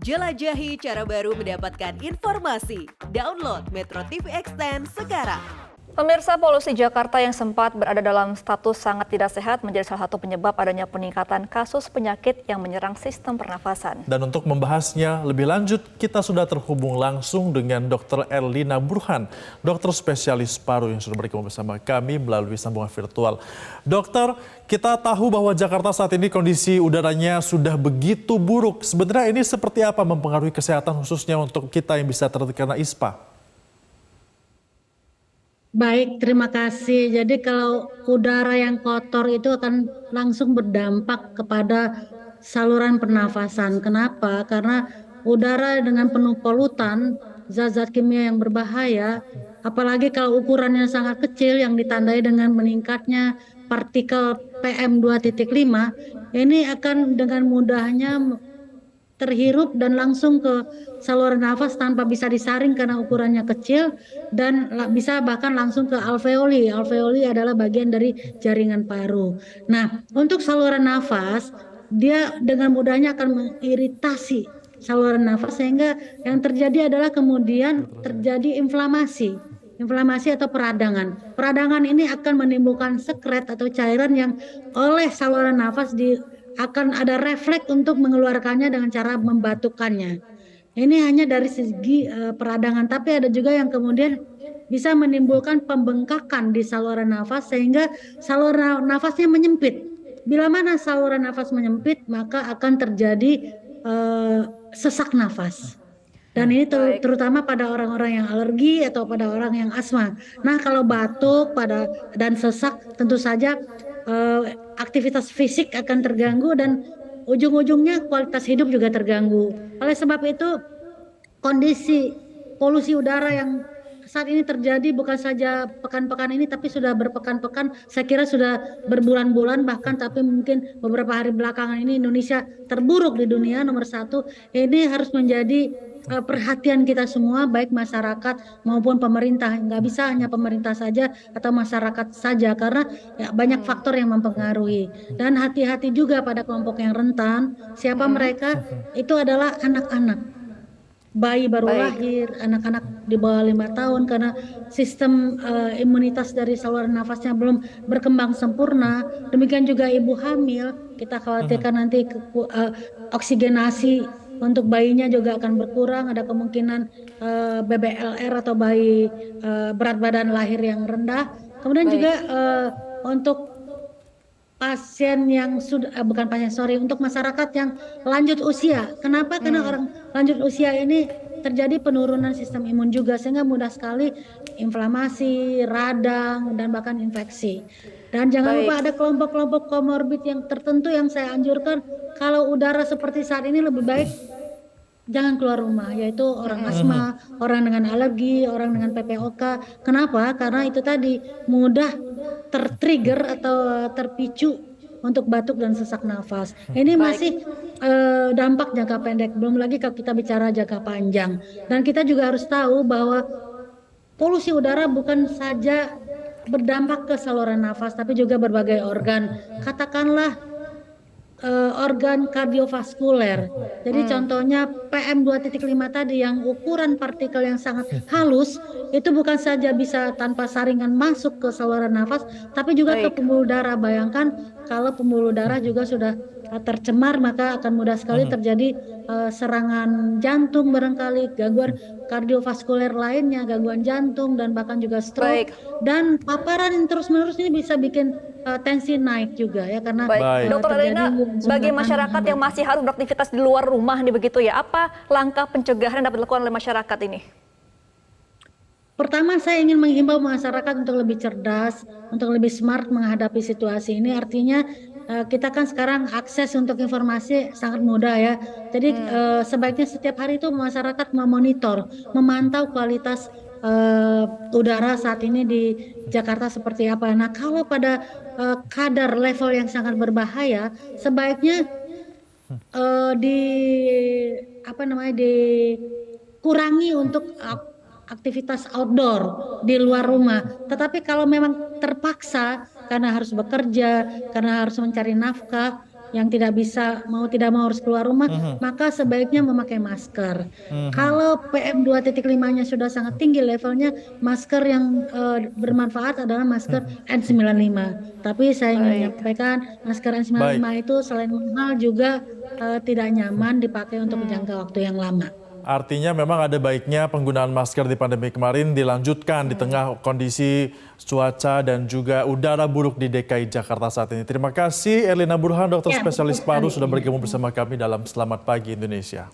Jelajahi cara baru mendapatkan informasi. Download Metro TV Extend sekarang. Pemirsa, polusi Jakarta yang sempat berada dalam status sangat tidak sehat menjadi salah satu penyebab adanya peningkatan kasus penyakit yang menyerang sistem pernafasan. Dan untuk membahasnya lebih lanjut, kita sudah terhubung langsung dengan Dr. Erlina Burhan, dokter spesialis paru yang sudah bergabung bersama kami melalui sambungan virtual. Dokter, kita tahu bahwa Jakarta saat ini kondisi udaranya sudah begitu buruk. Sebenarnya ini seperti apa mempengaruhi kesehatan khususnya untuk kita yang bisa terkena ISPA? Baik, terima kasih. Jadi kalau udara yang kotor itu akan langsung berdampak kepada saluran pernafasan. Kenapa? Karena udara dengan penuh polutan, zat-zat kimia yang berbahaya, apalagi kalau ukurannya sangat kecil yang ditandai dengan meningkatnya partikel PM 2.5, ini akan dengan mudahnya terhirup dan langsung ke saluran nafas tanpa bisa disaring karena ukurannya kecil, dan bisa bahkan langsung ke alveoli. Alveoli adalah bagian dari jaringan paru. Nah, untuk saluran nafas, dia dengan mudahnya akan mengiritasi saluran nafas sehingga yang terjadi adalah kemudian terjadi inflamasi atau peradangan. Peradangan ini akan menimbulkan sekret atau cairan yang oleh saluran nafas akan ada refleks untuk mengeluarkannya dengan cara membatukkannya. Ini hanya dari segi peradangan, tapi ada juga yang kemudian bisa menimbulkan pembengkakan di saluran nafas sehingga saluran nafasnya menyempit. Bila mana saluran nafas menyempit, maka akan terjadi sesak nafas. Dan ini terutama pada orang-orang yang alergi atau pada orang yang asma. Nah, kalau batuk dan sesak, tentu saja aktivitas fisik akan terganggu dan ujung-ujungnya kualitas hidup juga terganggu. Oleh sebab itu, kondisi polusi udara yang saat ini terjadi bukan saja pekan-pekan ini, tapi sudah berpekan-pekan, saya kira sudah berbulan-bulan bahkan, tapi mungkin beberapa hari belakangan ini Indonesia terburuk di dunia nomor 1. Ini harus menjadi perhatian kita semua, baik masyarakat maupun pemerintah. Nggak bisa hanya pemerintah saja atau masyarakat saja, karena ya, banyak faktor yang mempengaruhi. Dan hati-hati juga pada kelompok yang rentan. Siapa mereka? Itu adalah anak-anak, bayi baru lahir, anak-anak di bawah 5 tahun, karena sistem imunitas dari saluran nafasnya belum berkembang sempurna. Demikian juga ibu hamil, kita khawatirkan nanti oksigenasi untuk bayinya juga akan berkurang, ada kemungkinan BBLR atau bayi berat badan lahir yang rendah. Kemudian juga untuk pasien yang sudah untuk masyarakat yang lanjut usia. Kenapa? Karena orang lanjut usia ini terjadi penurunan sistem imun juga, sehingga mudah sekali inflamasi, radang, dan bahkan infeksi. Dan jangan lupa ada kelompok-kelompok komorbid yang tertentu yang saya anjurkan kalau udara seperti saat ini lebih baik jangan keluar rumah, yaitu orang asma, orang dengan alergi, orang dengan PPOK. Kenapa? Karena itu tadi mudah tertrigger atau terpicu untuk batuk dan sesak nafas. Ini masih dampak jangka pendek, belum lagi kalau kita bicara jangka panjang. Dan kita juga harus tahu bahwa polusi udara bukan saja berdampak ke saluran nafas, tapi juga berbagai organ. Katakanlah organ kardiovaskuler. Jadi contohnya PM 2.5 tadi yang ukuran partikel yang sangat halus, itu bukan saja bisa tanpa saringan masuk ke saluran nafas, tapi juga ke pembuluh darah. Bayangkan kalau pembuluh darah juga sudah tercemar, maka akan mudah sekali terjadi serangan jantung barangkali, gangguan kardiovaskuler lainnya, gangguan jantung, dan bahkan juga stroke. Dan paparan yang terus-menerus ini bisa bikin tensi naik juga ya, karena Dokter Erlina, bagi masyarakat yang masih harus beraktivitas di luar rumah nih begitu ya, apa langkah pencegahan yang dapat dilakukan oleh masyarakat ini? Pertama, saya ingin menghimbau masyarakat untuk lebih cerdas, untuk lebih smart menghadapi situasi ini. Artinya kita kan sekarang akses untuk informasi sangat mudah ya. Jadi sebaiknya setiap hari itu masyarakat memonitor, memantau kualitas udara saat ini di Jakarta seperti apa. Nah, kalau pada kadar level yang sangat berbahaya, sebaiknya dikurangi untuk aktivitas outdoor di luar rumah. Tetapi kalau memang terpaksa karena harus bekerja, karena harus mencari nafkah, yang tidak tidak mau harus keluar rumah, maka sebaiknya memakai masker. Kalau PM 2.5-nya sudah sangat tinggi levelnya, masker yang bermanfaat adalah masker N95. Tapi saya ingin menyampaikan masker N95 itu selain mahal juga tidak nyaman dipakai untuk jangka waktu yang lama. Artinya memang ada baiknya penggunaan masker di pandemi kemarin dilanjutkan di tengah kondisi cuaca dan juga udara buruk di DKI Jakarta saat ini. Terima kasih Erlina Burhan, dokter spesialis paru sudah bergabung bersama kami dalam Selamat Pagi Indonesia.